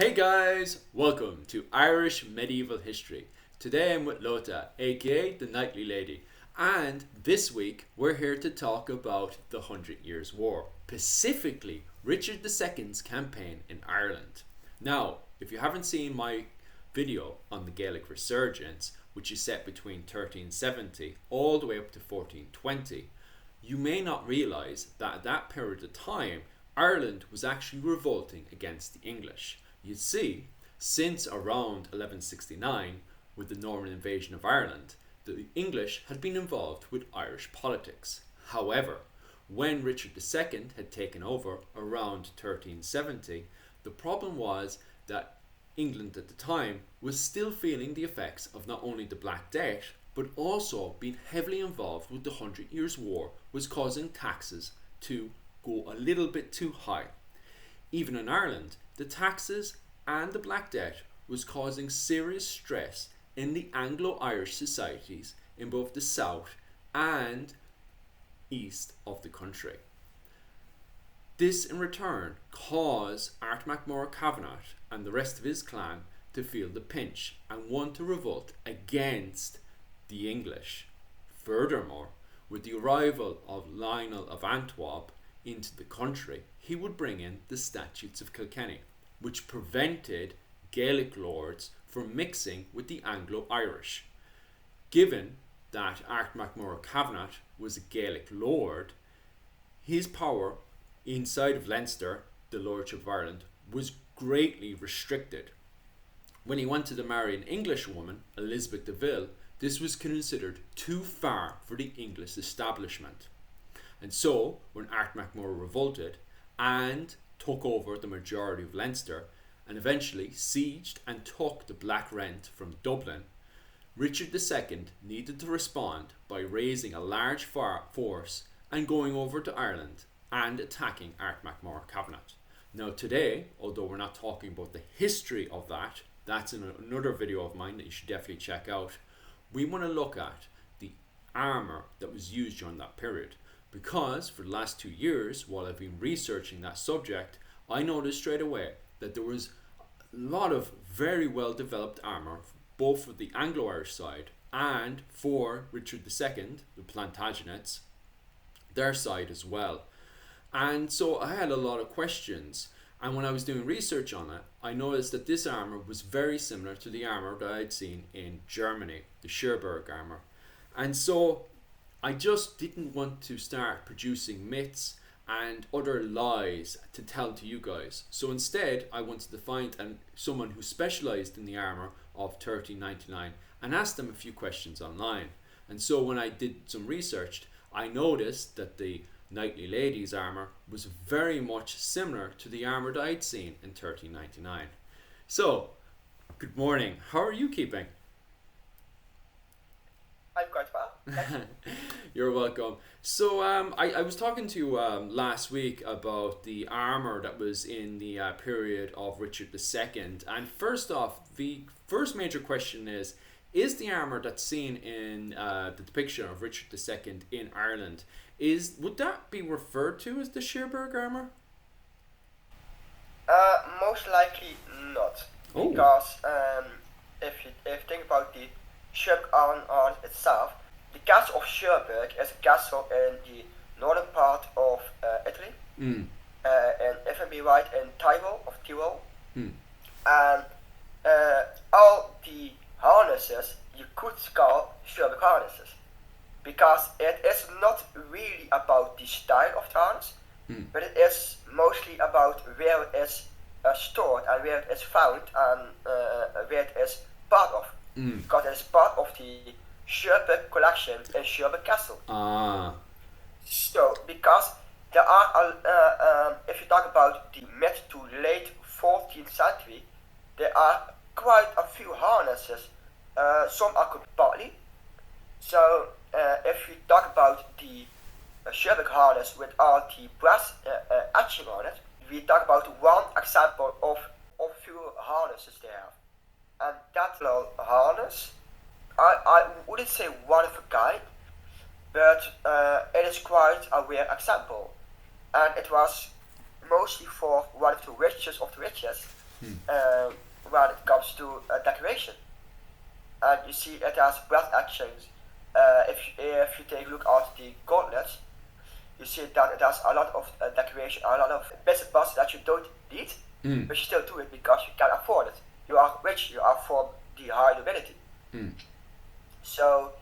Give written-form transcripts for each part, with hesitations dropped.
Hey guys, welcome to Irish Medieval History. Today I'm with Lota, aka the Knightly Lady, and this week we're here to talk about the 100 Years' War, specifically Richard II's campaign in Ireland. Now, if you haven't seen my video on the Gaelic resurgence, which is set between 1370 all the way up to 1420, you may not realise that at that period of time, Ireland was actually revolting against the English. You see, since around 1169, with the Norman invasion of Ireland, the English had been involved with Irish politics. However, when Richard II had taken over around 1370, the problem was that England at the time was still feeling the effects of not only the Black Death, but also being heavily involved with the 100 Years' War was causing taxes to go a little bit too high. Even in Ireland, the taxes and the Black Death was causing serious stress in the Anglo-Irish societies in both the south and east of the country. This in return caused Art MacMurrough Kavanagh and the rest of his clan to feel the pinch and want to revolt against the English. Furthermore, with the arrival of Lionel of Antwerp into the country, he would bring in the Statutes of Kilkenny, which prevented Gaelic lords from mixing with the Anglo-Irish. Given that Art MacMurrough Kavanagh was a Gaelic lord, his power inside of Leinster, the Lordship of Ireland, was greatly restricted. When he wanted to marry an English woman, Elizabeth de Ville, this was considered too far for the English establishment. And so, when Art MacMurrough revolted and took over the majority of Leinster and eventually sieged and took the Black Rent from Dublin, Richard II needed to respond by raising a large force and going over to Ireland and attacking Art MacMurrough Kavanagh. Now today, although we're not talking about the history of that, that's in another video of mine that you should definitely check out, we want to look at the armour that was used during that period. Because for the last 2 years, while I've been researching that subject, I noticed straight away that there was a lot of very well developed armour, both for the Anglo-Irish side and for Richard II, the Plantagenets, their side as well. And so I had a lot of questions. And when I was doing research on it, I noticed that this armour was very similar to the armour that I'd seen in Germany, the Cherbourg armour. And so I just didn't want to start producing myths and other lies to tell to you guys. So instead, I wanted to find someone who specialised in the armour of 1399 and ask them a few questions online. And so when I did some research, I noticed that the Knightly Lady's armour was very much similar to the armour that I'd seen in 1399. So, good morning. How are you keeping? I'm quite well. You're welcome. So I was talking to you last week about the armour that was in the period of Richard II. And first off, the first major question is the armour that's seen in the depiction of Richard II in Ireland, would that be referred to as the Cherbourg armour? Most likely not. Oh. Because if you think about the Cherbourg armour itself, the castle of Cherbourg is a castle in the northern part of Italy, and if I be right, in Tyrol. And all the harnesses you could call Cherbourg harnesses, because it is not really about the style of the harness, but it is mostly about where it is stored and where it is found and where it is part of. Because it is part of the Cherbourg collection in Cherbourg Castle. So, because there are, if you talk about the mid to late 14th century, there are quite a few harnesses. Some are cooked partly. So, if you talk about the Cherbourg harness with all the brass etching on it, we talk about one example of few harnesses they have. And that little harness, I wouldn't say one of a kind, but it is quite a rare example. And it was mostly for one of the richest of the richest, when it comes to decoration. And you see it has breath actions. If you take a look at the gauntlets, you see that it has a lot of decoration, a lot of bits and bobs that you don't need, but you still do it because you can afford it. You are rich, you are from the high nobility. So,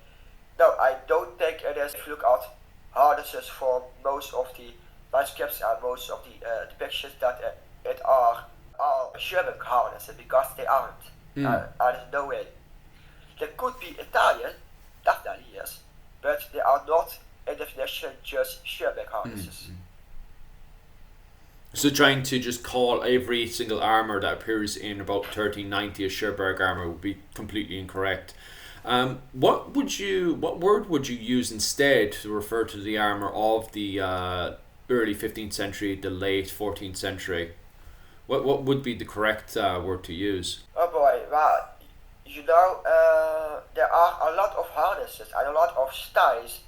no, I don't think it is. If you look at harnesses for most of the manuscripts and most of the depictions, that it are German harnesses, because they aren't. There's no way. They could be Italian, definitely yes, but they are not in definition just German harnesses. So trying to just call every single armour that appears in about 1390 as Scherberg armour would be completely incorrect. What word would you use instead to refer to the armour of the early 15th century, the late 14th century? What would be the correct word to use? Oh boy, well, there are a lot of harnesses and a lot of styles.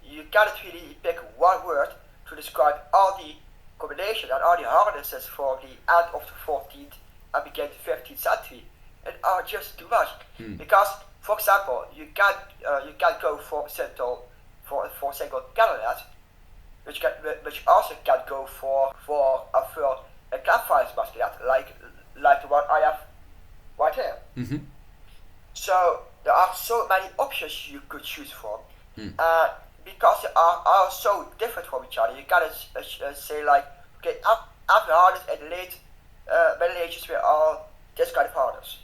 You cannot really pick one word to describe all the combination and all the harnesses for the end of the 14th and begin the 15th century. It are just too much. Because, for example, you can go for a single cannonade, which also can go for a campfire musket, like the one I have right here. So there are so many options you could choose from, because they are all so different from each other. You cannot say like, okay, after harness and the late Middle Ages were all this kind of harness.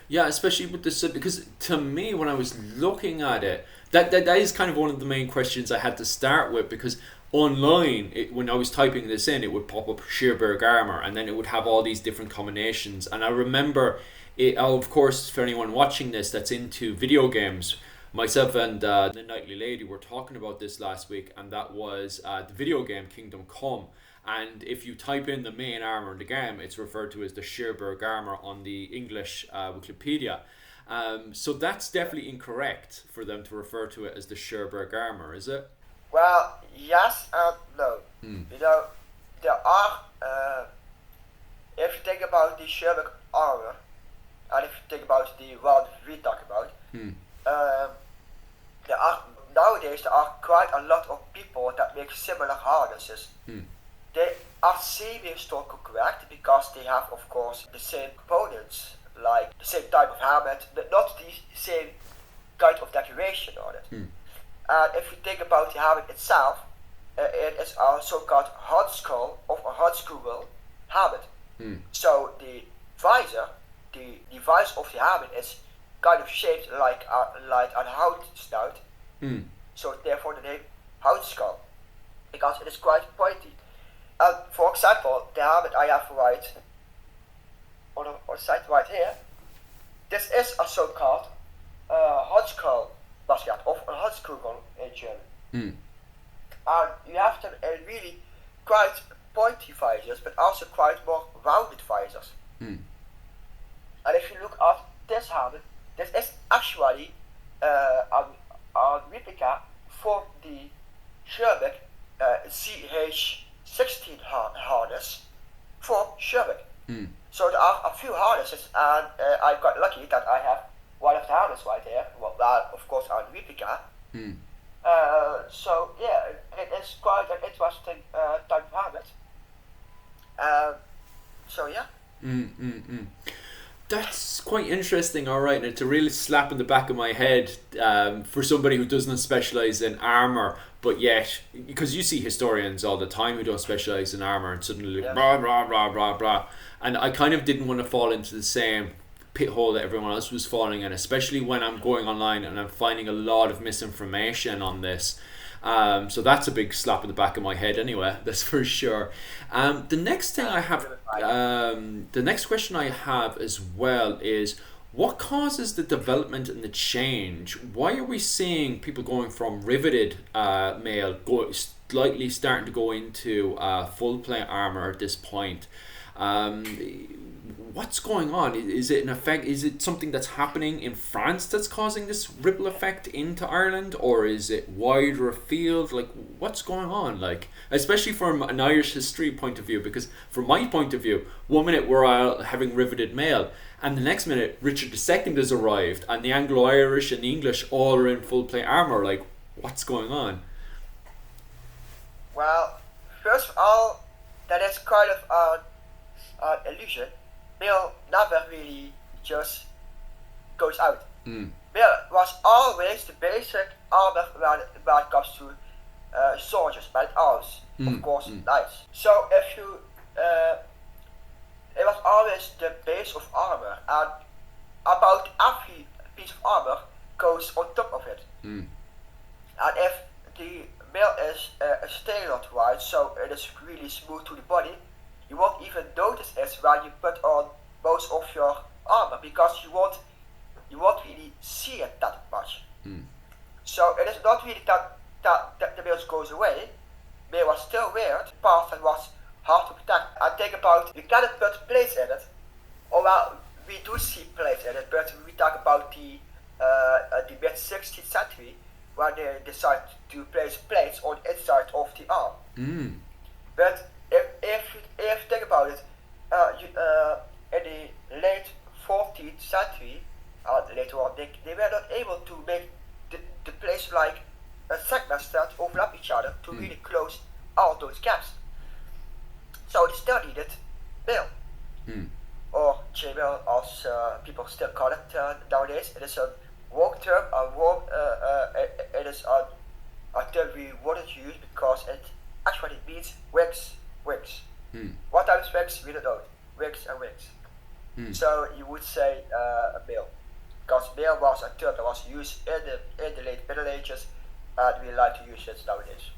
Yeah, especially with this, because to me, when I was looking at it, that is kind of one of the main questions I had to start with, because online, when I was typing this in, it would pop up Scherberg armour, and then it would have all these different combinations. And I remember, of course, for anyone watching this that's into video games, myself and the Nightly Lady were talking about this last week, and that was the video game Kingdom Come. And if you type in the main armour in the game, it's referred to as the Scherberg armour on the English Wikipedia. So that's definitely incorrect for them to refer to it as the Scherberg armour, is it? Well, yes and no. There are, if you think about the Scherberg armour, and if you think about the one we talk about, nowadays there are quite a lot of people that make similar harnesses. They are semi-historical correct because they have, of course, the same components, like the same type of helmet, but not the same kind of decoration on it. And if you think about the helmet itself, it is a so-called Handskull of a Handskull helmet. So the visor, the visor of the helmet is kind of shaped like a hound snout. So therefore the name Handskull, because it is quite pointy. And for example, the helmet I have right on the side right here, this is a so-called Handskull basket of a Handskull in German. And you have them in really quite pointy visors, but also quite more rounded visors. And if you look at this helmet, this is actually a replica from the Scherberg CH16 harness from Scherberg. So there are a few harnesses, and I got lucky that I have one of the harnesses right there. Well, of course, a replica. So yeah, it is quite an interesting type of helmet. So yeah. That's quite interesting, alright, and it's a real slap in the back of my head for somebody who doesn't specialise in armour, but yet, because you see historians all the time who don't specialise in armour and suddenly blah, blah, blah, blah, blah, and I kind of didn't want to fall into the same pit hole that everyone else was falling in, especially when I'm going online and I'm finding a lot of misinformation on this. So that's a big slap in the back of my head anyway, that's for sure. The next thing I have, the next question I have as well is, what causes the development and the change? Why are we seeing people going from riveted mail slightly starting to go into full plate armor at this point? What's going on? Is it an effect? Is it something that's happening in France that's causing this ripple effect into Ireland, or is it wider afield? Like, what's going on? Like, especially from an Irish history point of view, because from my point of view, one minute we're all having riveted mail, and the next minute Richard II has arrived, and the Anglo-Irish and the English all are in full plate armour. Like, what's going on? Well, first of all, that is kind of an illusion. Mail never really just goes out. Mail was always the basic armor when it comes to soldiers, men-at-arms, of course, knights. So if you, it was always the base of armor, and about every piece of armor goes on top of it. And if the mail is tailored right, so it is really smooth to the body, you won't even notice it when you put on most of your armor, because you won't really see it that much. So it is not really that the mail goes away. Mail was still weird, part that was hard to protect. And think about, you cannot put plates in it. Or well, we do see plates in it, but we talk about the mid 16th century, when they decided to place plates on the inside of the arm. But if you think about it, in the late 14th century, later on, they were not able to make the place like segments that overlap each other to really close all those gaps. So they still needed mail, or J-mail, as people still call it nowadays. It is a warm term, it is a term we wouldn't use because it actually means wings. What type of wings? We don't know. Wings and wings. So you would say a mail, because mail was a term that was used in the late Middle Ages, and we like to use it nowadays.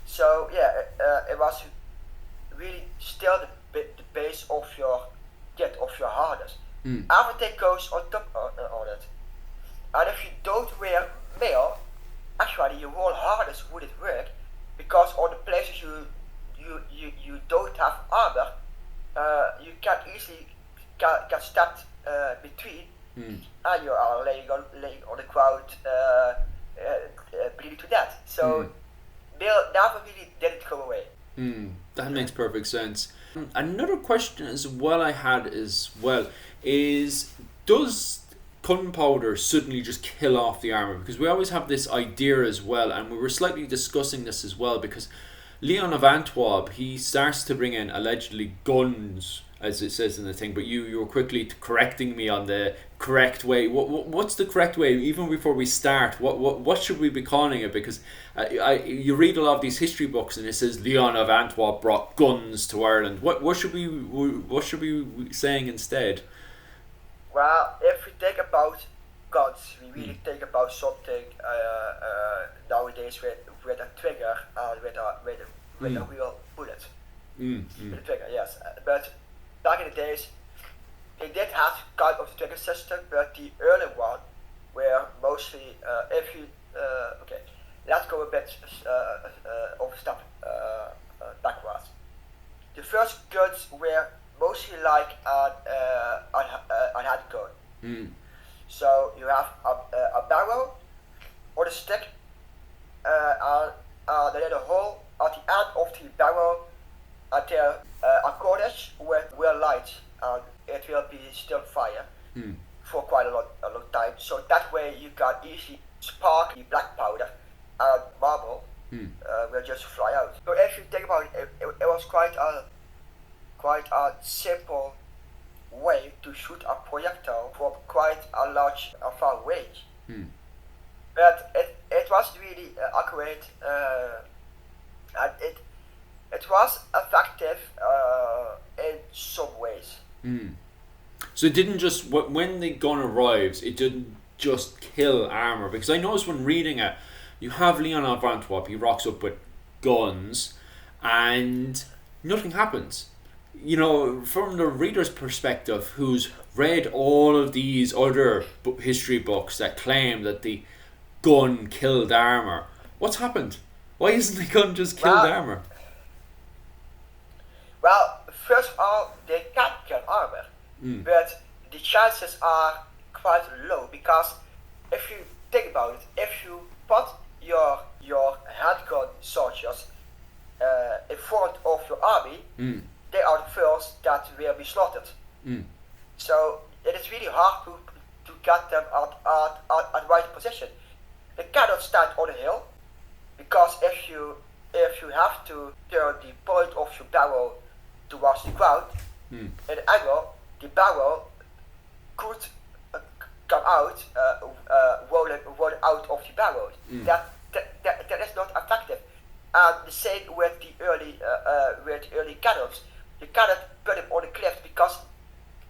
So yeah, it was really still the base of your kit, of your harness. Everything goes on top on it. And if you don't wear mail, actually your whole harness wouldn't work, because on the places you don't have armor, you can easily get stabbed between, and you are laying on the ground, bleeding to death. So mail never really didn't go away. That makes perfect sense. Another question as well I had as well is, does gunpowder suddenly just kill off the armor? Because we always have this idea as well, and we were slightly discussing this as well, because Leon of Antwerp, he starts to bring in allegedly guns, as it says in the thing, but you were quickly correcting me on the correct way. What's the correct way? Even before we start, what should we be calling it? Because you read a lot of these history books and it says Leon of Antwerp brought guns to Ireland. What should we be saying instead? Well, if we think about guns, we really think about something nowadays with a trigger and with a real bullet. With a trigger, yes. But back in the days, they did have kind of trigger system, but the early one were mostly, okay, let's go a bit of a step backwards. The first guns were mostly like a handgun. So you have a barrel or a stick, and a little hole at the end of the barrel until a cornice will light, and it will be still fire for quite a long time. So that way you can easily spark the black powder, and marble will just fly out. So if you think about it, it was quite a simple way to shoot a projectile from quite a large far range. But it was really accurate, and it was effective in some ways. So it didn't just, when the gun arrives, it didn't just kill armor, because I noticed when reading it, you have Leon of Antwerp, he rocks up with guns and nothing happens. You know, from the reader's perspective, who's read all of these other history books that claim that the gun killed armor, what's happened? Why isn't the gun just killed armor? Well, first of all, they can kill armor, but the chances are quite low, because if you think about it, if you put your handgun soldiers in front of your army, they are the first that will be slaughtered. So it is really hard to get them at the right position. They cannot stand on a hill, because if you have to turn the point of your barrel towards the ground in an angle, the barrel could come out, rolling out of the barrel. That is not effective. And the same with the early cannons. You cannot put them on the cliff, because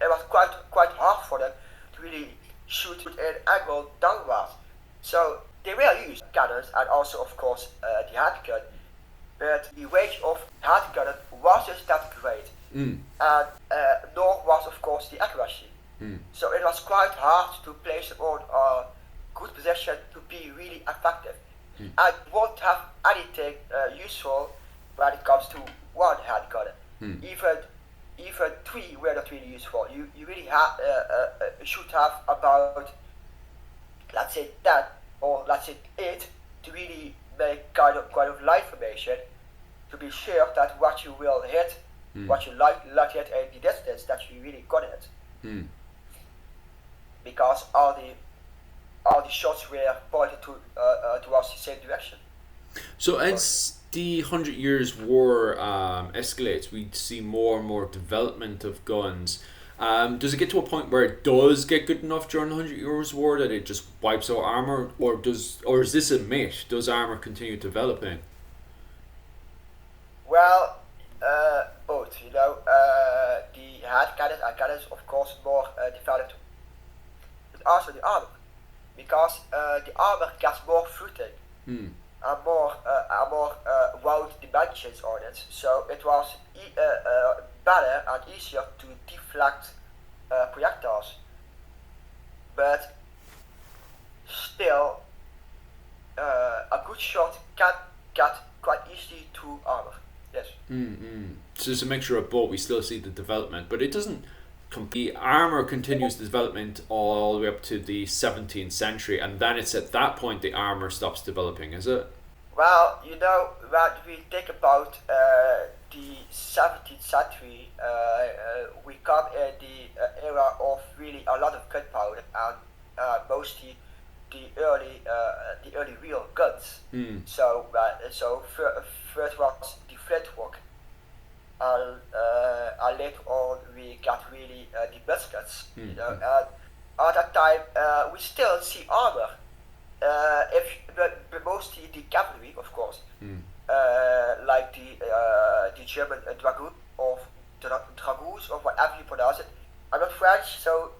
it was quite hard for them to really shoot at an angle downwards. So they will use cannons, and also of course the handgun, but the range of handgun wasn't that great, and nor was of course the accuracy. So it was quite hard to place them on a good position to be really effective. And you won't have anything useful when it comes to one handgun. Even three were not really useful. You really should have about, let's say 10 or let's say 8 to really make kind of line formation, to be sure that what you will hit, what you like hit in the distance, that you really got it. Because all the shots were pointed towards the same direction. So as the 100 Years' War escalates, we see more and more development of guns. Does it get to a point where it does get good enough during the 100 Years' War that it just wipes out armor, or is this a myth? Does armor continue developing? Well, both. The hand cannons of course more developed, but also the armor, because the armor gets more footing and more round dimensions on it, so it was better and easier to deflect projectiles. But still, a good shot can get quite easily to armor. Yes. So it's a mixture of both. We still see the development, but it doesn't. The armor continues the development all the way up to the 17th century, and then it's at that point the armor stops developing, is it? Well, when we think about the 17th century, we come in the era of really a lot of gunpowder, and mostly the early real guns. So first was the flintlock, and later on we got really the muskets. And at that time we still see armor. But mostly the cavalry, of course, like the German dragoon, or dragoons, or whatever you pronounce it. I'm not French, so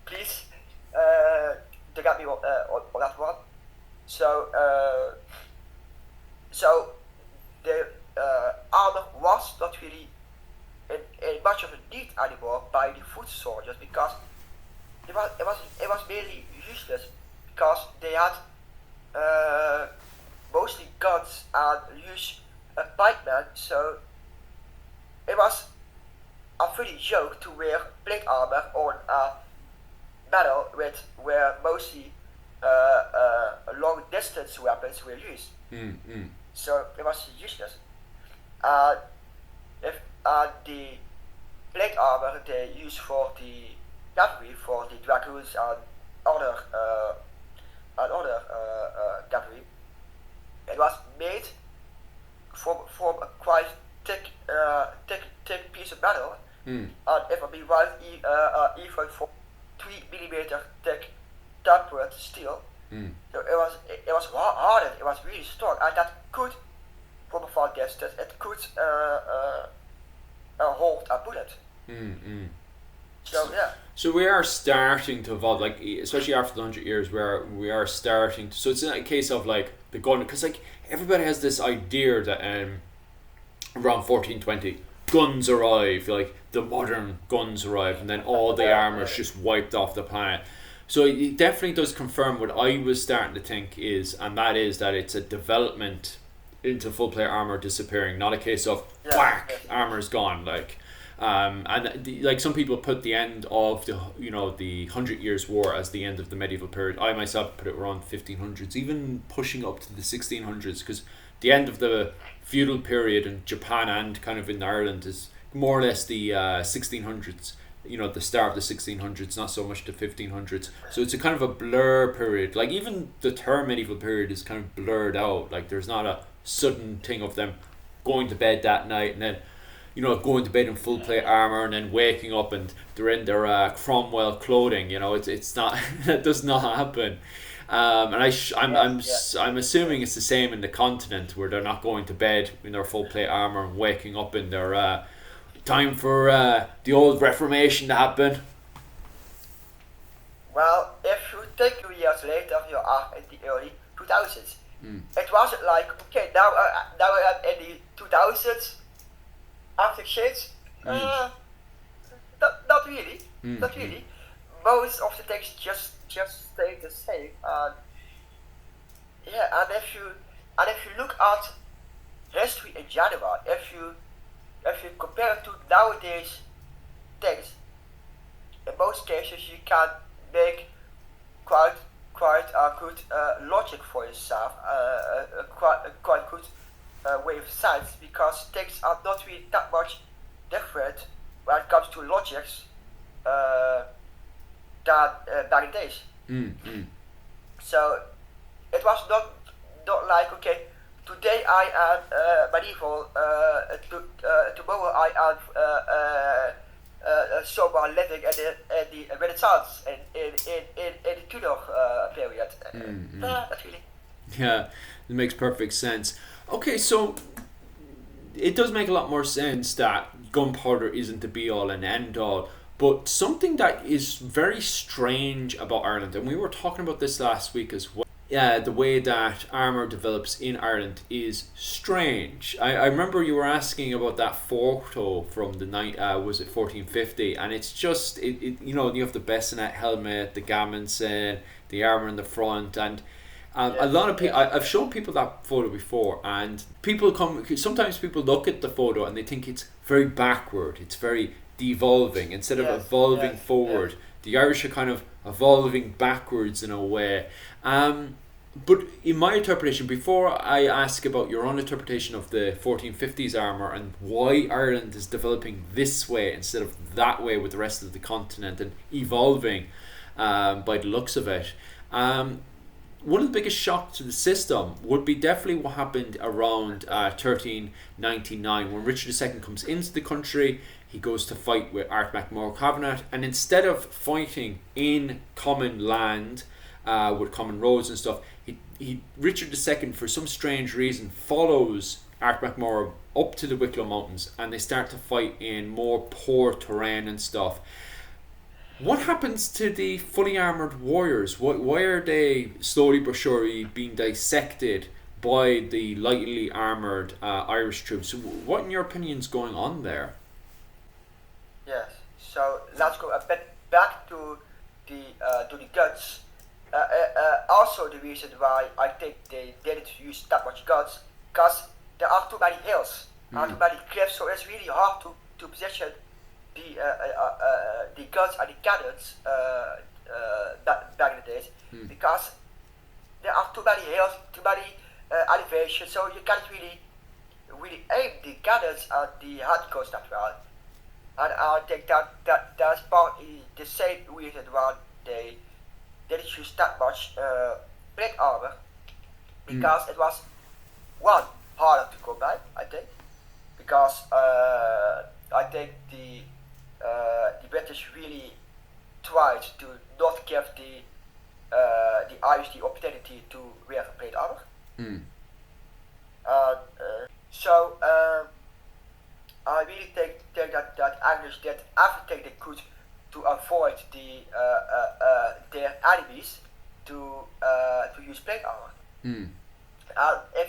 please don't get me on that one. So the armor was not really in much of a need anymore by the foot soldiers, because it was mainly useless, because they had mostly guns and used pikemen, so it was a funny joke to wear plate armor on a battle where mostly long distance weapons were used. So it was useless. If the plate armor they used for the cavalry, for the dragoons and other cavalry, it was made from a quite thick piece of metal, and if I mean right, even from 3mm thick tempered steel. So it was hardened, it was really strong, and that could, from a far distance, it could hold a bullet. So yeah. So we are starting to evolve, like especially after the 100 years, where we are starting to, so it's not a case of like the gun, because like everybody has this idea that around 1420 guns arrive, like the modern guns arrive, and then all the armor is just wiped off the planet. So it definitely does confirm what I was starting to think is, and that is that it's a development into full plate armor disappearing, not a case of whack, armor's gone. Like, Like some people put the end of the 100 Years' War as the end of the medieval period. I myself put it around 1500s, even pushing up to the 1600s, because the end of the feudal period in Japan and kind of in Ireland is more or less the 1600s. The start of the 1600s, not so much the 1500s. So it's a kind of a blur period. Like even the term medieval period is kind of blurred out. Like there's not a sudden thing of them going to bed that night and then going to bed in full plate armor and then waking up and they're in their Cromwell clothing. It's not that does not happen. I'm assuming it's the same in the continent, where they're not going to bed in their full plate armor and waking up in their time for the old Reformation to happen. Well, if you take 2 years later, you are in the early 2000s. It wasn't like, okay, now I am in the 2000s, after shades. Not really. Not really. Most of the things just stay the same. And if you look at history in general, if you compare it to nowadays things, in most cases you can make quite a good logic for yourself, quite good way of science, because things are not really that much different when it comes to logics than back in the days. So it was not like, okay, today I am medieval, tomorrow I am someone living in the Renaissance, in the Tudor period. Not really. Yeah, it makes perfect sense. Okay, so it does make a lot more sense that gunpowder isn't the be all and end all. But something that is very strange about Ireland, and we were talking about this last week as well, the way that armour develops in Ireland is strange. I remember you were asking about that photo from the night, was it 1450? And it's just, you have the bassinet helmet, the gammonsen, the armour in the front, and a lot of people, I've shown people that photo before, and sometimes people look at the photo and they think it's very backward, it's very devolving instead of evolving forward. The Irish are kind of evolving backwards in a way. But in my interpretation, before I ask about your own interpretation of the 1450s armour and why Ireland is developing this way instead of that way with the rest of the continent and evolving by the looks of it, one of the biggest shocks to the system would be definitely what happened around 1399 when Richard II comes into the country. He goes to fight with Art MacMor Cavanagh, and instead of fighting in common land with common roads and stuff, Richard II, for some strange reason, follows Art MacMor up to the Wicklow Mountains, and they start to fight in more poor terrain and stuff. What happens to the fully armoured warriors? Why are they slowly but surely being dissected by the lightly armoured Irish troops? What, in your opinion, is going on there? Yes, so let's go a bit back to the guns. Also, the reason why I think they didn't use that much guns, because there are too many hills, too many cliffs, so it's really hard to position the guns and the cannons back in the days, because there are too many hills, too many elevations, so you can't really aim the cannons and the handguns that well. And I think that's partly the same reason why they didn't use that much plate armor, because it was one harder to combat, I think, because I think the British really tried to not give the Irish the opportunity to wear plate armor. So I really think that English did everything they could to avoid their enemies to use plate armor. And if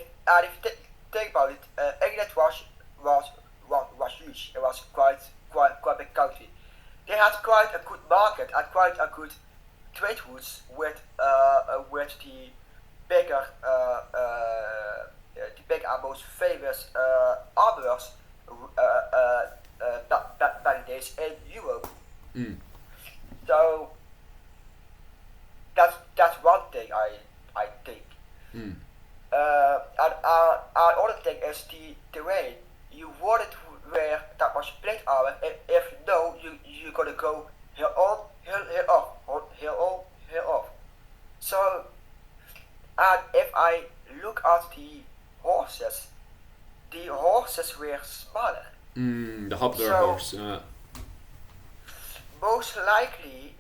you think about it, England was huge. It was quite a big country. They had quite a good market and quite a good trade routes with the bigger and most famous armorers back days in Europe. Mm. So that's one thing I think. Mm. And another thing is the terrain. You wouldn't wear that much plate armor if you know you're gonna go hill on, hill off, or hill on, hill off. So, and if I look at the horses were smaller. The hobbler So, horse. most likely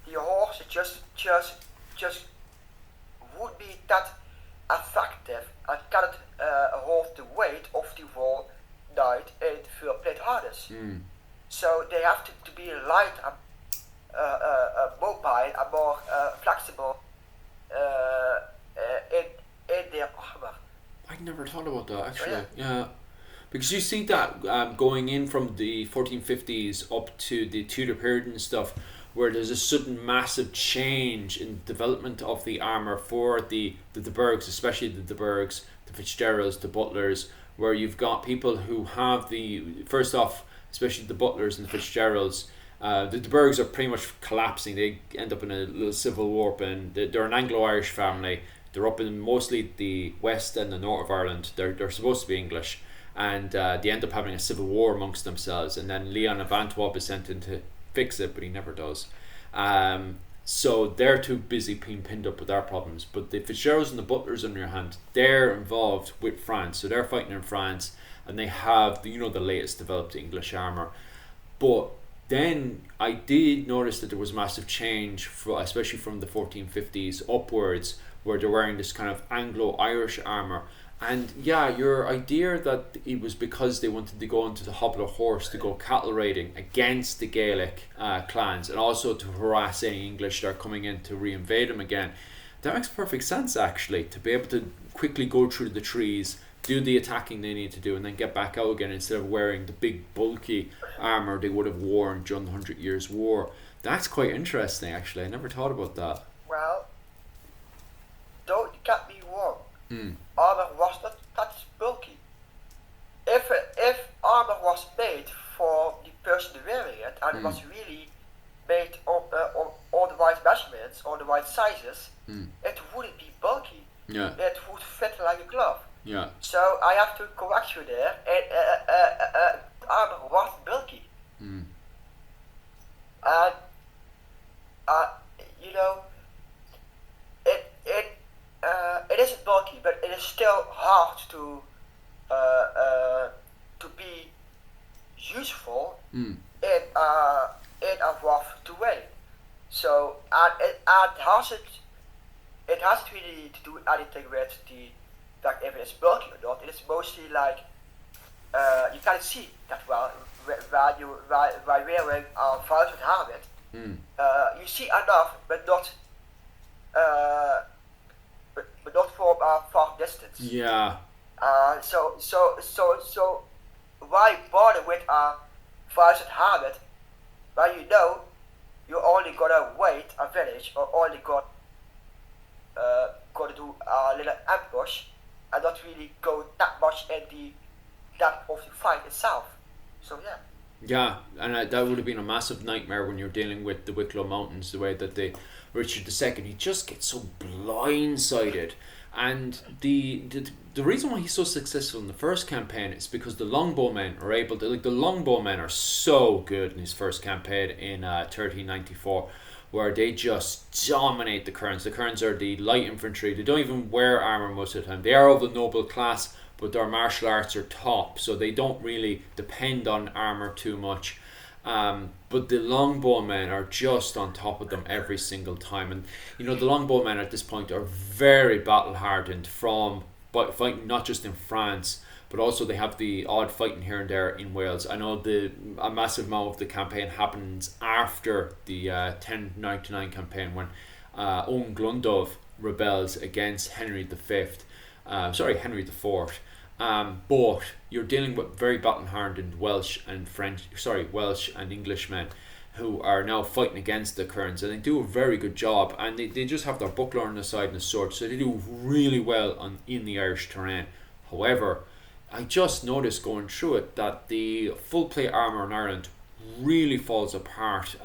the horse just would be that effective and cannot hold the weight of the whole knight in full plate harness. So they have to be light and mobile and more flexible in their armor. I never thought about that actually. Oh, Yeah. Because you see that going in from the 1450s up to the Tudor period and stuff, where there's a sudden massive change in development of the armour for the Burghs, especially the Burghs, the Fitzgeralds, the Butlers, where you've got people who have first off, especially the Butlers and the Fitzgeralds, the Burghs are pretty much collapsing. They end up in a little civil war, and they're an Anglo-Irish family. They're up in mostly the west and the north of Ireland. They're supposed to be English, and they end up having a civil war amongst themselves, and then Leon of Antwerp is sent in to fix it, but he never does. So they're too busy being pinned up with their problems. But the Fitzgeralds and the Butlers, on the other hand, they're involved with France, so they're fighting in France, and they have the latest developed English armour. But then I did notice that there was massive change, especially from the 1450s upwards, where they're wearing this kind of Anglo-Irish armour. And yeah, your idea that it was because they wanted to go into the hobbler horse to go cattle raiding against the Gaelic clans, and also to harass any English that are coming in to reinvade them again, that makes perfect sense actually, to be able to quickly go through the trees, do the attacking they need to do, and then get back out again, instead of wearing the big bulky armour they would have worn during the 100 Years' War. That's quite interesting actually. I never thought about that. Well, don't get me wrong. Armor was not that bulky. If armor was made for the person wearing it, and it was really made on all the right measurements, on the right sizes, it wouldn't be bulky. Yeah. It would fit like a glove. Yeah. So I have to correct you there. Armor was bulky. And it isn't bulky, but it is still hard to be useful in a rough terrain. So it hasn't really to do anything with that if it is bulky or not. It is mostly like you can't see that well while wearing a thousand helmet. You see enough, but not from a far distance. Yeah. So why bother with a thousand helmet when you know you're only gonna wait a village, or only gonna do a little ambush and not really go that much in the depth of the fight itself. So yeah. Yeah, and that would have been a massive nightmare when you're dealing with the Wicklow Mountains, the way that Richard II, he just gets so blindsided. And the reason why he's so successful in the first campaign is because the longbowmen are able to, the longbowmen are so good in his first campaign in 1394, where they just dominate the Kerns. The Kerns are the light infantry. They don't even wear armour most of the time. They are of the noble class, but their martial arts are top, so they don't really depend on armour too much. But the longbowmen are just on top of them every single time. And the longbowmen at this point are very battle hardened from fighting not just in France, but also they have the odd fighting here and there in Wales. I know a massive amount of the campaign happens after the 1099 campaign, when Owen Glundov rebels against Henry IV. Henry IV. But you're dealing with very battle-hardened Welsh and Englishmen who are now fighting against the Kerns, and they do a very good job, and they just have their buckler on the side and the sword, so they do really well in the Irish terrain. However, I just noticed going through it that the full plate armour in Ireland really falls apart.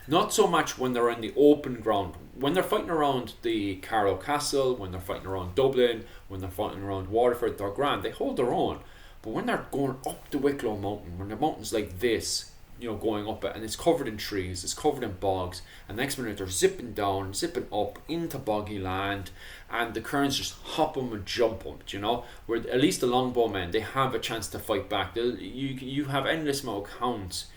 Not so much when they're in the open ground. When they're fighting around the Carlow Castle, when they're fighting around Dublin, when they're fighting around Waterford, they're grand. They hold their own. But when they're going up the Wicklow Mountain, when the mountain's like this, going up it, and it's covered in trees, it's covered in bogs, and next minute they're zipping down, zipping up into boggy land, and the currents just hop them and jump them, where at least the longbowmen, they have a chance to fight back. You have endless amount of accounts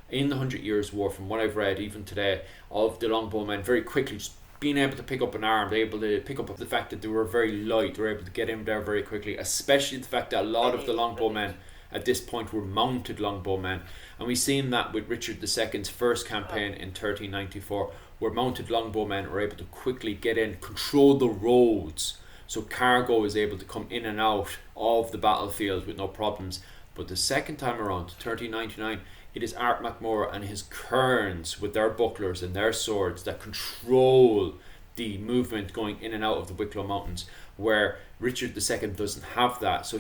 in the 100 Years' War, from what I've read even today, of the longbowmen very quickly just being able to pick up an arm, they're able to pick up the fact that they were very light, they were able to get in there very quickly, especially the fact that a lot of the longbowmen at this point were mounted longbowmen. And we've seen that with Richard II's first campaign in 1394, where mounted longbowmen were able to quickly get in, control the roads, so cargo is able to come in and out of the battlefield with no problems. But the second time around, 1399, it is Art MacMorrough and his kerns with their bucklers and their swords that control the movement going in and out of the Wicklow Mountains, where Richard II doesn't have that. So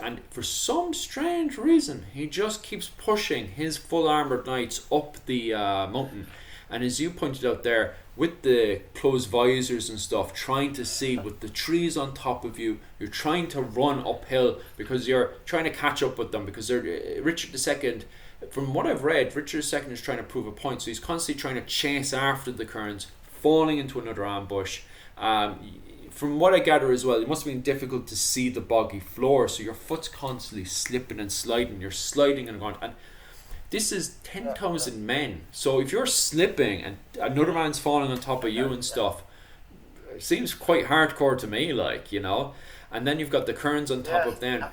and for some strange reason, he just keeps pushing his full armoured knights up the mountain. And as you pointed out there, with the closed visors and stuff, trying to see with the trees on top of you, you're trying to run uphill because you're trying to catch up with them, because Richard II, from what I've read, Richard II is trying to prove a point, so he's constantly trying to chase after the kerns, falling into another ambush. From what I gather as well, it must have been difficult to see the boggy floor, so your foot's constantly slipping and sliding, you're sliding and going, and this is 10,000 men, so if you're slipping and another man's falling on top of you and stuff, it seems quite hardcore to me, and then you've got the kerns on top of them.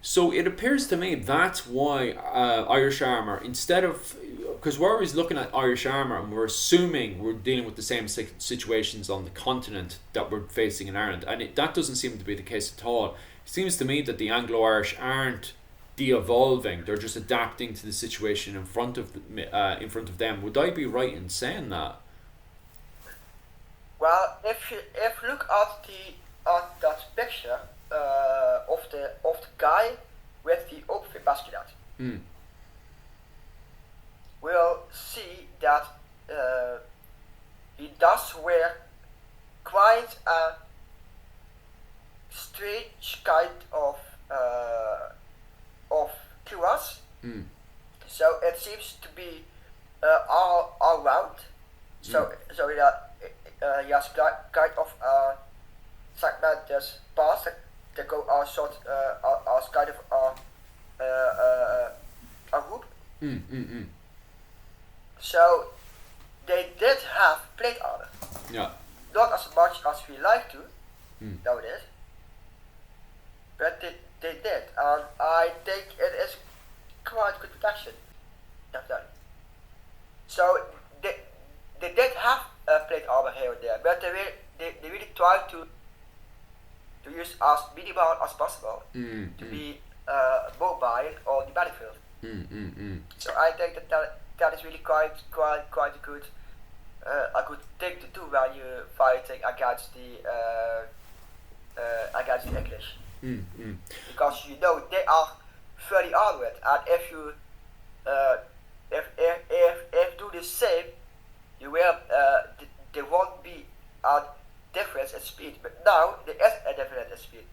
So it appears to me that's why Irish armour, instead of, because we're always looking at Irish armour and we're assuming we're dealing with the same situations on the continent that we're facing in Ireland, and that doesn't seem to be the case at all. It seems to me that the Anglo-Irish aren't de-evolving, they're just adapting to the situation in front of them. Would I be right in saying that? Well, if you look at that picture of the guy with the open basket, we'll see that he does wear quite a strange kind of cuirass. So it seems to be all round. So he has kind of segmented parts that go all sort as kind of a group. So they did have plate armor. Yeah. Not as much as we like to nowadays, but they did, and I think it is quite good protection. Definitely. So they did have plate armor here and there, but they really tried to use as minimal as possible to be mobile on the battlefield. So I think that is really quite a good thing to do when you're fighting against the English. Because they are very armored, and if you if do the same, you will there won't be a difference in speed. But now there is a difference in speed.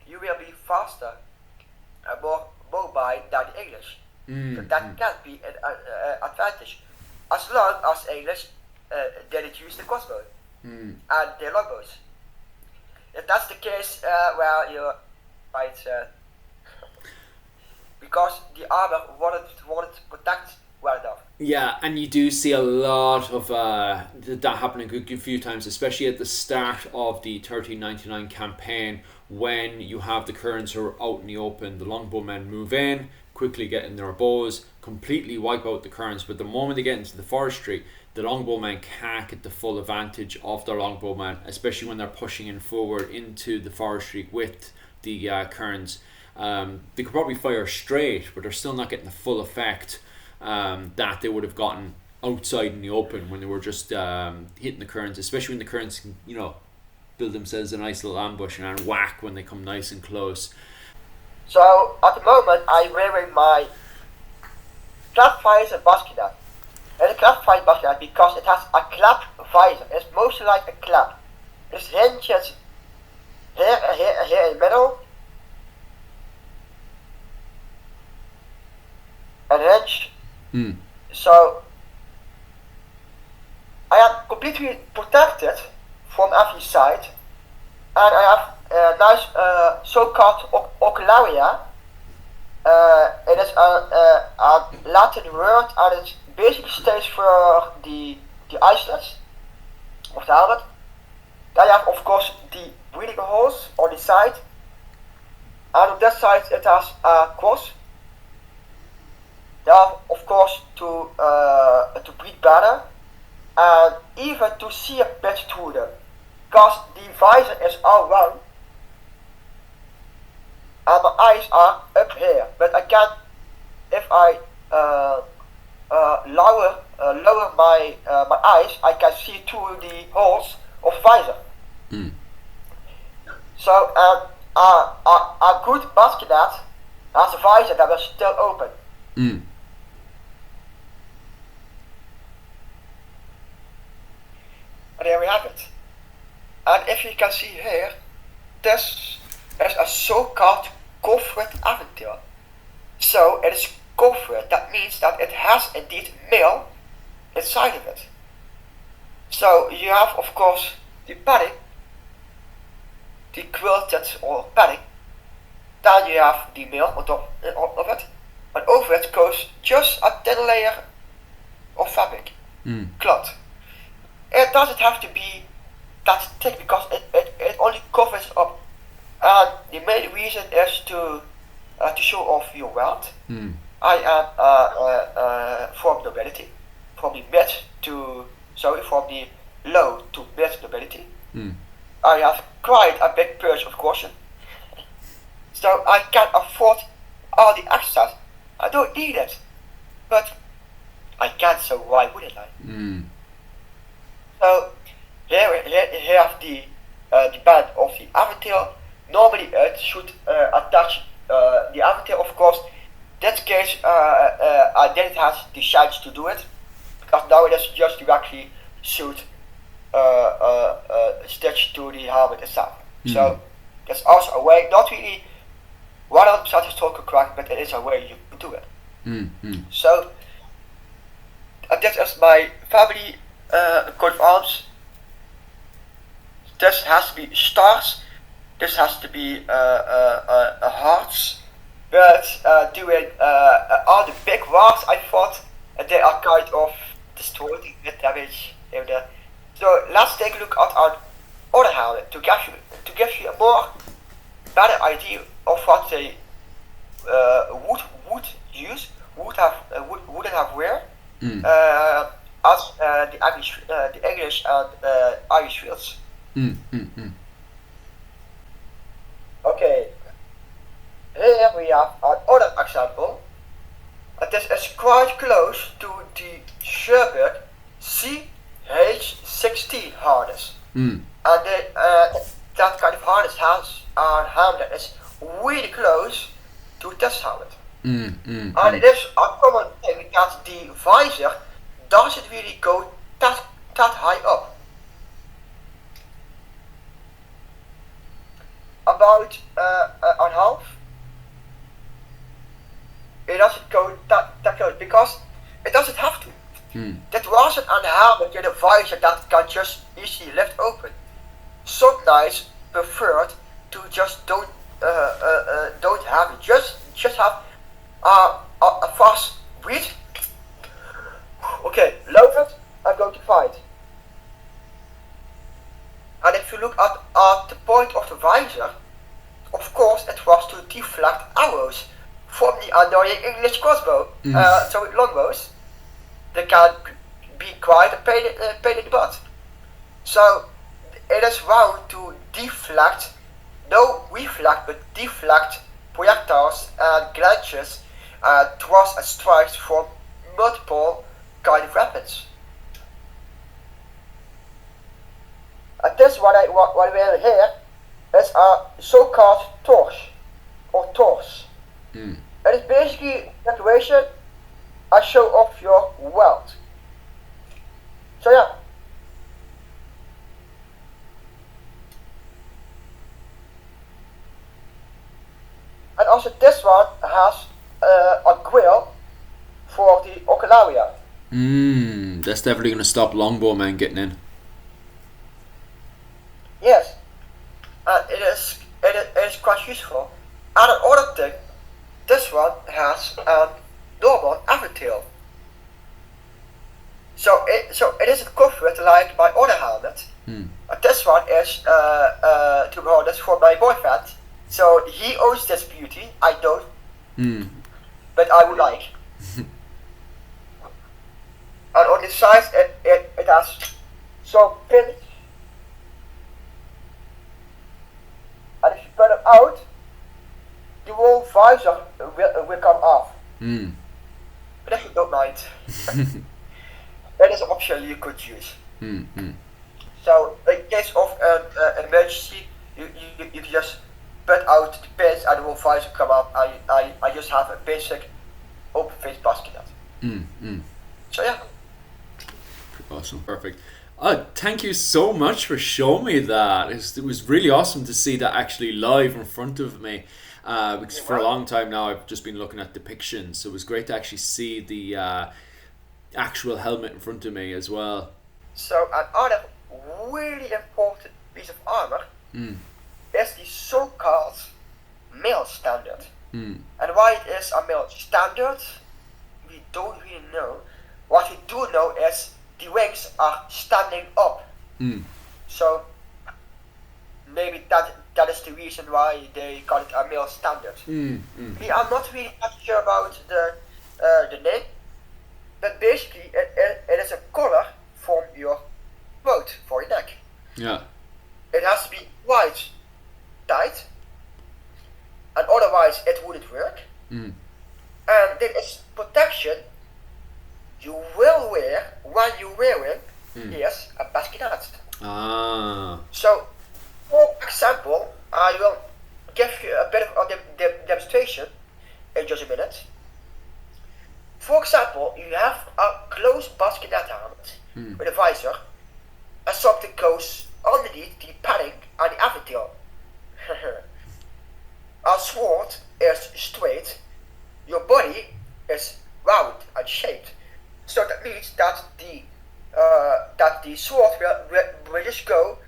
You will be faster and more mobile than the English. So that can be an advantage, as long as English didn't use the crossbow and the longbows. If that's the case, well, you're right, because the armor wouldn't protect well enough. Yeah, and you do see a lot of that happening a good few times, especially at the start of the 1399 campaign, when you have the kerns who are out in the open. The longbowmen move in, quickly get in their bows, completely wipe out the kerns, but the moment they get into the forestry, the longbowmen can't get the full advantage of their longbowmen, especially when they're pushing in forward into the forestry with the kerns. They could probably fire straight, but they're still not getting the full effect that they would have gotten outside in the open when they were just hitting the kerns, especially when the kerns can, build themselves a nice little ambush and then whack when they come nice and close. So at the moment I'm wearing my clap visor basket. And a clap visor basket because it has a clap visor. It's mostly like a clap. It's hinges here and here and here in the middle. And hinge. So I am completely protected from every side. And I have a nice so-called ocularia. It is a Latin word and it basically stands for the islets of the helmet. Then you have of course the breathing holes on the side, and on that side it has a cross. Then of course to breathe better and even to see a bit through them, because the visor is all round. And my eyes are up here, but I can, if I lower my eyes, I can see through the holes of visor. So a good basket has a visor that is still open. And there we have it. And if you can see here, this is a so-called covered aventail. So it is covered, that means that it has indeed mail inside of it. So you have of course the padding, the quilted or padding, then you have the mail on top of it, and over it goes just a thin layer of fabric, cloth. It doesn't have to be that thick because it only covers up. And the main reason is to show off your wealth. I am from nobility, from the low to mid nobility. I have quite a big purse of caution, so I can afford all the extras. I don't need it, but I can, so why wouldn't I? So here we have the band of the aventail. Normally it should attach the aventail, of course. In that case I didn't have the chance to do it, because now it is just directly sewed stitched to the helmet itself. So that's also a way, not really 100% historical correct, but it is a way you can do it. So this is my family coat of arms. This has to be stars. This has to be hearts. But doing all the big wars, I thought they are kind of destroying the damage in there. So let's take a look at our other helmet to give you a more better idea of what they would use, wouldn't have wear as the English and Irish fields. Okay, here we have another example. This is quite close to the Sherbrooke CH16 harness. And that kind of harness has a helmet that is really close to this helmet. And it is a common thing that the visor doesn't really go that high up. About on half. It doesn't go that close because it doesn't have to. That wasn't on the helmet with a visor that can just easily lift open. Some guys preferred to just don't have it. Just have a fast breathe. Okay, load it. I'm going to fight. And if you look at the point of the visor, of course it was to deflect arrows from the annoying English crossbow. So with longbows, they can be quite a pain in the butt. So it is round to deflect, no reflect, but deflect projectiles and glances and thrusts and strikes from multiple kind of weapons. And this what we have here is a so-called torch or torch. It is basically a decoration and show off your wealth. So yeah. And also this one has a grill for the ocularia. That's definitely going to stop longbowmen getting in. Yes, and it is quite useful. And another thing, this one has a normal aftertail. So it isn't covered like my other helmet. And this one is to be honest for my boyfriend. So he owns this beauty. I don't. But I would like. And on the sides it has some pins. And if you put them out, the whole visor will come off. But if you don't mind, that is an option you could use. So in case of an emergency, you just put out the pins and the whole visor come up. I just have a basic open face basket. So yeah. Awesome, perfect. Thank you so much for showing me that. It was really awesome to see that actually live in front of me. Because for a long time now I've just been looking at depictions, so it was great to actually see the actual helmet in front of me as well. So another really important piece of armor is the so-called Maille standard. And why it is a Maille standard, we don't really know. What we do know is the wings are standing up. So maybe that is the reason why they call it a Maille standard. We are not really sure about the name, but basically it is a collar from your throat, for your neck. Yeah. It has to be quite tight, and otherwise it wouldn't work. And there is protection you will wear when you wear it. Yes, a basket. So, for example, I will give you a bit of a demonstration in just a minute. For example, you have a closed basket helmet with a visor, and something goes underneath the padding and the aftertail. Our sword is straight, your body is round and shaped. So that means that the sword will just go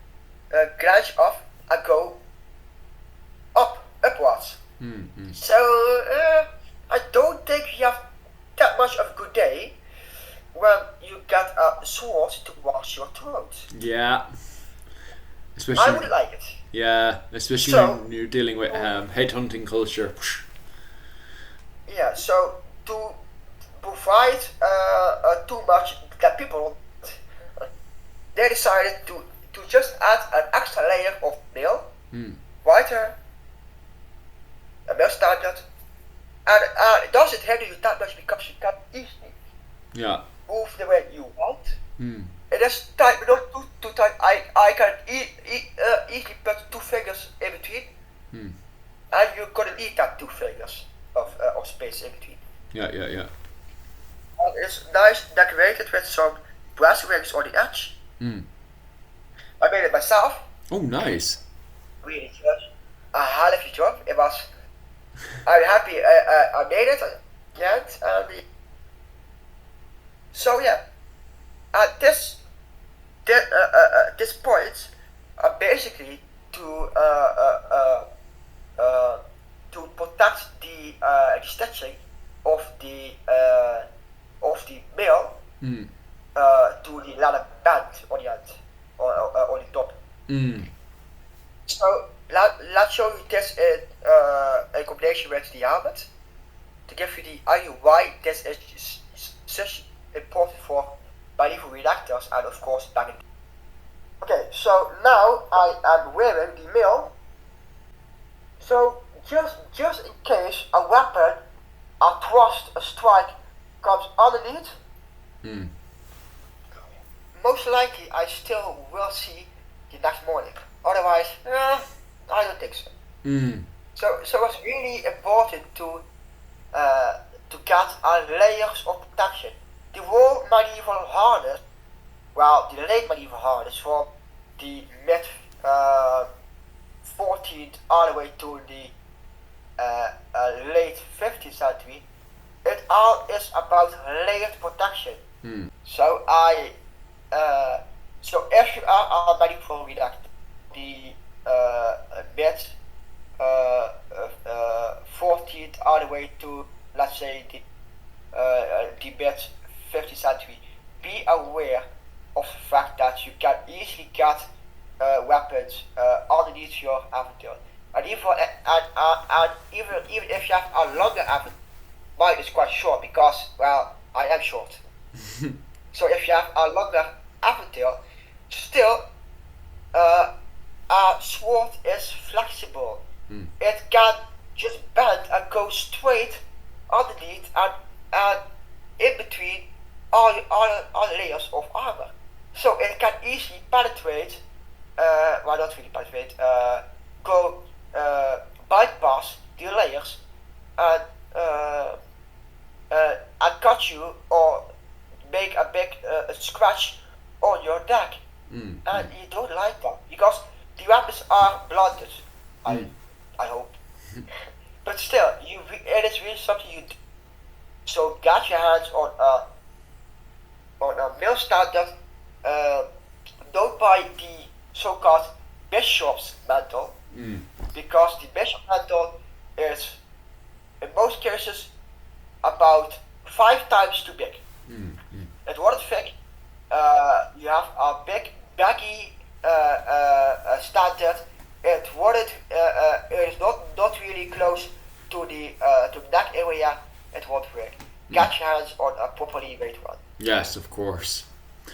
glance off and go upwards. So I don't think you have that much of a good day when you get a sword towards your throat. Yeah. Especially, I would like it. Yeah, especially when you're dealing with headhunting culture. Yeah, so to provide too much that people, they decided to just add an extra layer of Maille, whiter, a Maille standard, and it doesn't hinder you that much because you can easily move the way you want. It is tight, but not too tight. I can easily put 2 fingers in between, and you're gonna need that 2 fingers of space in between. Yeah. And it's nice decorated with some brass rings on the edge. I made it myself. Oh, nice. Really good. A hell of a job. It was. I'm happy I made it. So yeah. At this point, basically to protect the stitching of the Maille to the leather band on the end, on the top. So let's show you this in combination with the helmet to give you the idea why this is such important for medieval reenactors and of course back in. Okay, so now I am wearing the Maille. So just in case a weapon, a thrust, a strike comes underneath, most likely I still will see the next morning. Otherwise, I don't think so. So it's really important to to get layers of protection. The whole medieval harness, well, the late medieval harness from the mid 14th all the way to the late 15th century, it all is about layered protection. So so if you are a medieval reader, the mid 14th all the way to, let's say, the mid 15th century, be aware of the fact that you can easily get weapons underneath your inventory. And even if you have a longer inventory, mine is quite short because, well, I am short. So if you have a longer inventory, still a sword is flexible. It can just bend and go straight underneath and in between all layers of armor. So it can easily penetrate, well, not really penetrate, go bypass the layers and cut you or make a big scratch on your neck. And you don't like that because the weapons are blunted. I hope. But still, it is really something you do. So get your hands on a mill standard. Don't buy the so-called bishop's mantle, because the bishop mantle is, in most cases, about 5 times too big. It wasn't thick. You have a big, baggy standard. It is not really close to the neck area. It won't work. Get your hands on a properly made one. Yes, of course.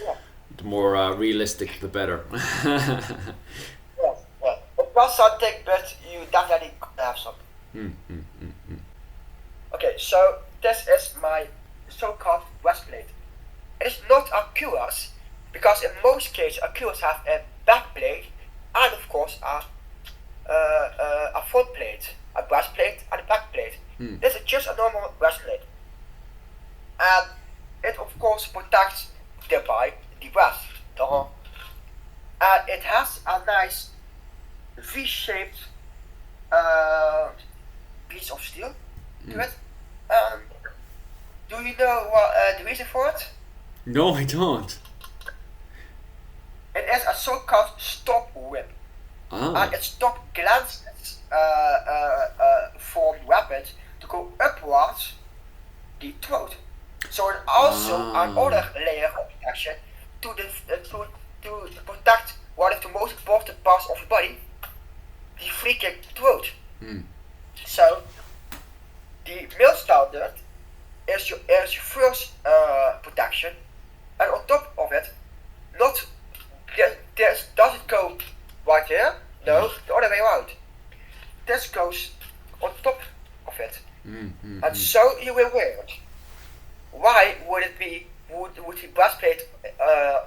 Yeah. The more realistic, the better. Yes. It was something, but you definitely could have something. Okay, so this is my so-called breastplate. It is not a cuirass, because in most cases a cuirass have a backplate and of course a front plate, a breastplate and a backplate. This is just a normal breastplate, and it of course protects thereby the breast, and it has a nice V-shaped piece of steel to it. Do you know the reason for it? No, I don't. It is a so-called stop whip, and it stops glances from weapons to go upwards the throat. So it also another layer of protection to protect one of the most important parts of the body, the freaking throat. So the mill standard is your first protection, and on top of it, does it go right here? No, the other way around. This goes on top of it, and so you will wear it. Why would the breastplate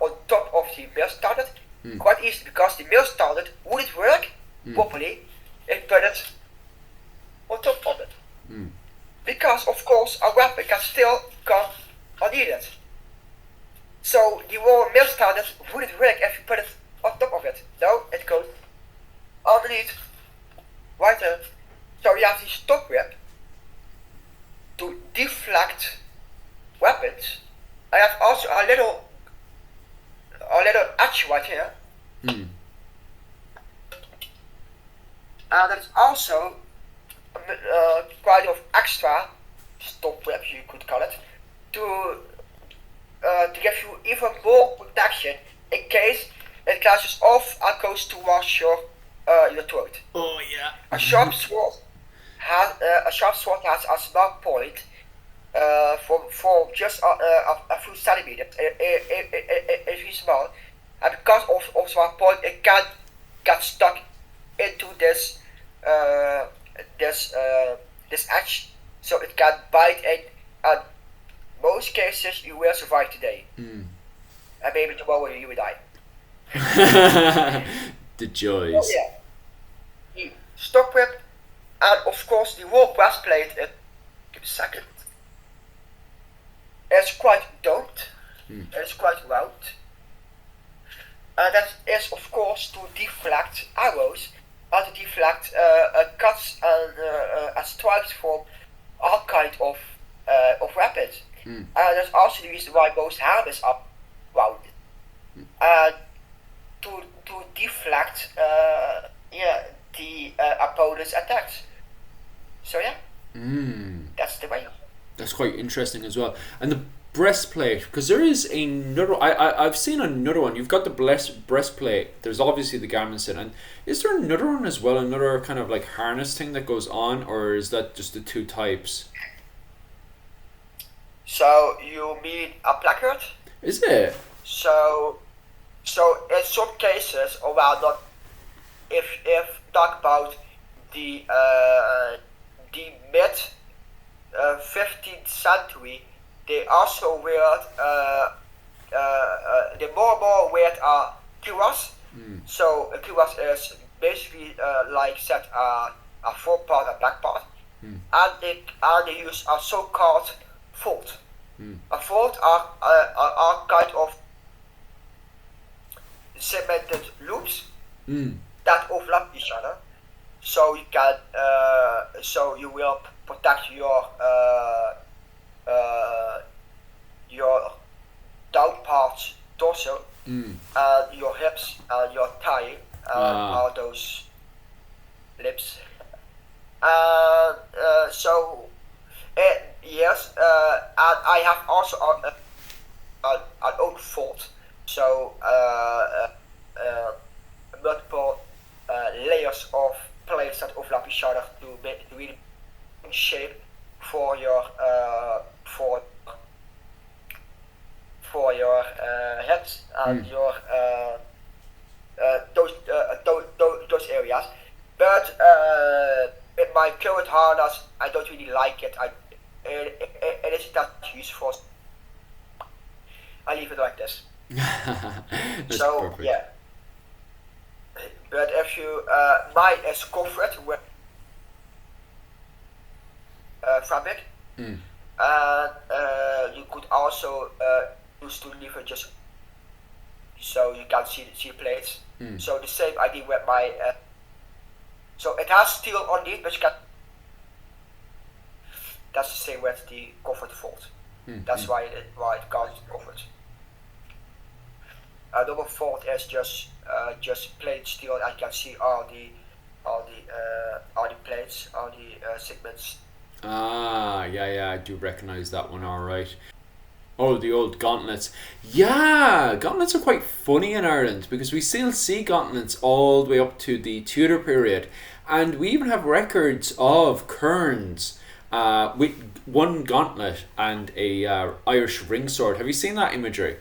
on top of the mill standard? Quite easy, because the mill standard wouldn't work properly if you put it on top of it. Because of course a weapon can still come underneath it. So the whole mill standard wouldn't work if you put it on top of it. No, it goes underneath, right there. So you have the stop whip to deflect weapons. I have also a little edge right here. And there's also quite of extra stop whip, you could call it, to give you even more protection in case it glances off and goes towards your throat. Oh yeah. A sharp sword has a small point for just a few centimeters. It's really small, and because of small point, it can get stuck into this edge, so it can bite in. And most cases, you will survive today, and maybe tomorrow you will die. The joys. Oh, yeah. The stock whip, and of course the whole breastplate. Give me a second. is quite domed. It's quite round. And that is of course to deflect arrows, and to deflect cuts and strikes from all kind of weapons. And that's also the reason why most helmets are rounded. To deflect the opponent's attacks. So yeah, that's the way. That's quite interesting as well. And the breastplate, because there is another. I've seen another one. You've got the breastplate. There's obviously the garments in, and is there another one as well? Another kind of like harness thing that goes on, or is that just the two types? So you mean a placard? Is it? So in some cases, or well, not if talk about the mid 15th century, they also wear the more wear cuirass. So a cuirass is basically like set a front part and back part, and they use a so-called fold. A fold are kind of cemented loops that overlap each other, so you can so you will protect your down parts, torso, and your hips and your thigh and all those lips. And yes, and I have also an own fold. So multiple layers of plates that overlap each other to make the really shape for your heads and your those areas. But in my current harness, I don't really like it. It isn't that useful. I leave it like this. So perfect. yeah. But if you mine is covered with fabric, and you could also use to leave it just so you can see plates. So the same idea with my so it has steel on it, but you can. That's the same with the covered fold. That's why it calls it covered. A double fold is just plain steel. I can see all the plates, all the segments. Yeah, I do recognize that one. All right. Oh, the old gauntlets. Yeah, gauntlets are quite funny in Ireland because we still see gauntlets all the way up to the Tudor period, and we even have records of kerns with one gauntlet and a Irish ring sword. Have you seen that imagery?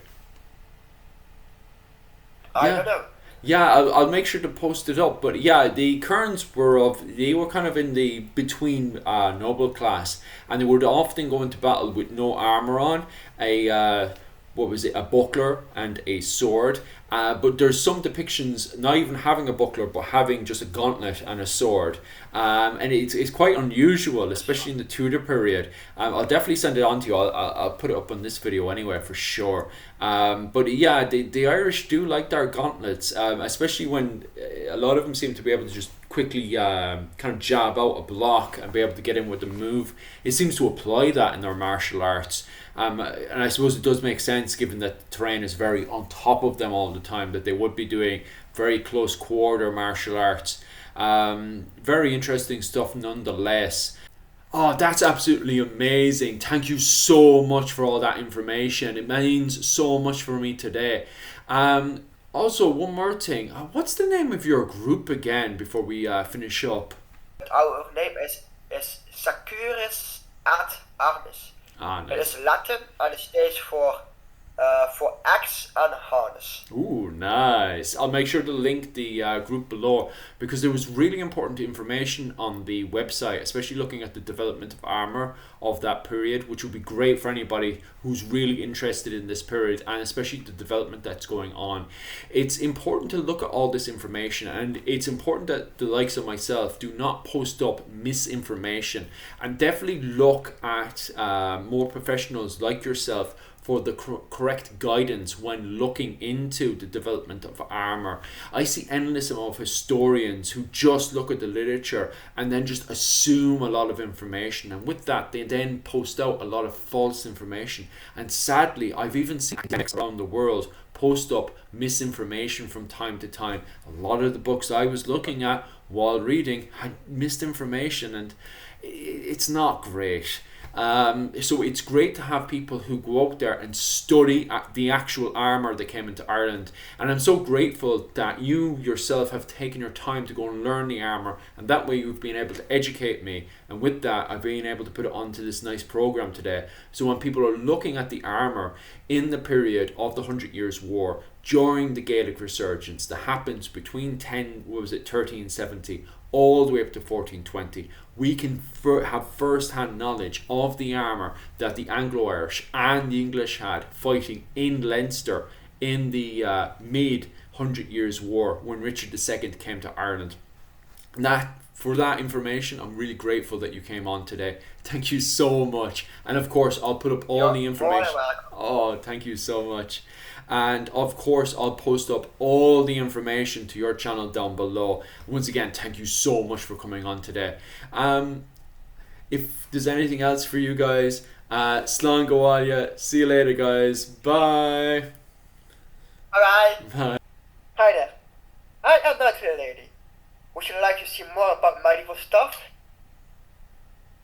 I don't know. Yeah, I'll make sure to post it up. But yeah, the kerns they were kind of in the between noble class, and they would often go into battle with no armor on, a buckler and a sword. But there's some depictions not even having a buckler, but having just a gauntlet and a sword. And it's quite unusual, especially in the Tudor period. I'll definitely send it on to you. I'll put it up on this video anyway for sure. But yeah, the Irish do like their gauntlets, especially when a lot of them seem to be able to just quickly kind of jab out a block and be able to get in with the move. It seems to apply that in their martial arts. And I suppose it does make sense given that the terrain is very on top of them all the time, that they would be doing very close quarter martial arts. Very interesting stuff nonetheless. Oh, that's absolutely amazing. Thank you so much for all that information. It means so much for me today. Also, one more thing. What's the name of your group again before we finish up? Our name is Sacuris ad Armis. Nice. It is Latin and it stands for axe and harness. Ooh, nice. I'll make sure to link the group below, because there was really important information on the website, especially looking at the development of armor of that period, which would be great for anybody who's really interested in this period, and especially the development that's going on. It's important to look at all this information, and it's important that the likes of myself do not post up misinformation, and definitely look at more professionals like yourself for the correct guidance when looking into the development of armor. I see endless amount of historians who just look at the literature and then just assume a lot of information, and with that they then post out a lot of false information. And sadly, I've even seen academics around the world post up misinformation from time to time. A lot of the books I was looking at while reading had misinformation, and it's not great. So it's great to have people who go out there and study the actual armour that came into Ireland, and I'm so grateful that you yourself have taken your time to go and learn the armour, and that way you've been able to educate me, and with that I've been able to put it onto this nice programme today. So when people are looking at the armour in the period of the 100 Years' War, during the Gaelic resurgence that happens between 1370 all the way up to 1420, we can have first-hand knowledge of the armour that the Anglo-Irish and the English had fighting in Leinster in the mid-100 Years' War when Richard II came to Ireland. And for that information, I'm really grateful that you came on today. Thank you so much. And of course, I'll put up all the information. Oh, thank you so much. And of course, I'll post up all the information to your channel down below. Once again, thank you so much for coming on today. If there's anything else for you guys, Slán go bhfuilte. See you later, guys. Bye. Alright. Bye. Hi there. I am the Clear Lady. Would you like to see more about medieval stuff?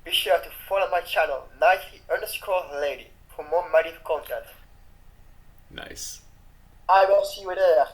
Be sure to follow my channel, Nike_Lady, for more medieval content. Nice. I will see you there.